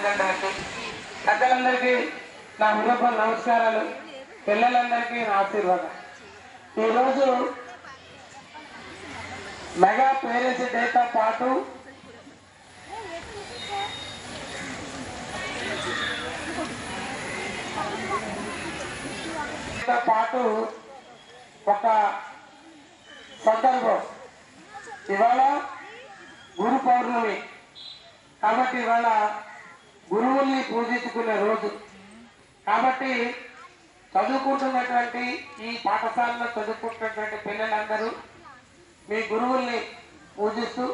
అభినందనలు. పెద్దలందరికీ నా హృదయపూర్వక నమస్కారాలు, పిల్లలందరికీ నా ఆశీర్వాదం. ఈరోజు మెగా పేరెంట్స్ డేతో పాటు ఒక సందర్భం. ఇవాళ గురు పౌర్ణమి కాబట్టి ఇవాళ గురువుల్ని పూజించుకునే రోజు కాబట్టి చదువుకుంటున్నటువంటి ఈ పాఠశాలలో చదువుకుంటున్నటువంటి పిల్లలందరూ మీ గురువుల్ని పూజిస్తూ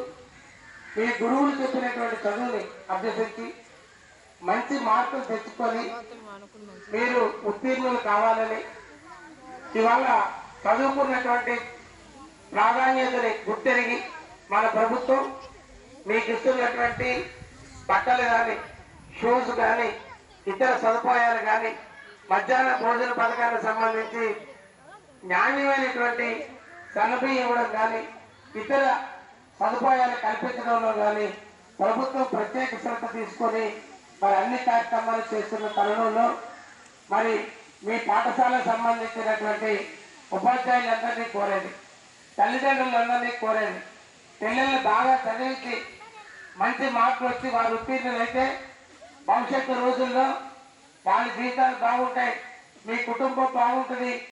మీ గురువులు చెప్పినటువంటి చదువుని అభ్యసించి మంచి మార్కులు తెచ్చుకొని మీరు ఉత్తీర్ణులు కావాలని, ఇవాళ చదువుకున్నటువంటి ప్రాధాన్యతని గుర్తెరిగి మన ప్రభుత్వం మీకు ఇస్తున్నటువంటి బట్టలు కానీ, షూస్ కానీ, ఇతర సదుపాయాలు కానీ, మధ్యాహ్న భోజన పథకానికి సంబంధించి నాణ్యమైనటువంటి సన్నబియ్యం ఇవ్వడం కానీ, ఇతర సదుపాయాలు కల్పించడంలో కానీ ప్రభుత్వం ప్రత్యేక శ్రద్ధ తీసుకొని మరి అన్ని కార్యక్రమాలు చేస్తున్న తరుణంలో మరి మీ పాఠశాలకు సంబంధించినటువంటి ఉపాధ్యాయులందరినీ కోరేది, తల్లిదండ్రులందరినీ కోరేది, పిల్లల్ని బాగా చదివించి మంచి మార్కులు వచ్చి వారు ఉత్తీర్ణులైతే భవిష్యత్తు రోజుల్లో వాళ్ళ జీవితాలు బాగుంటాయి, మీ కుటుంబం బాగుంటుంది.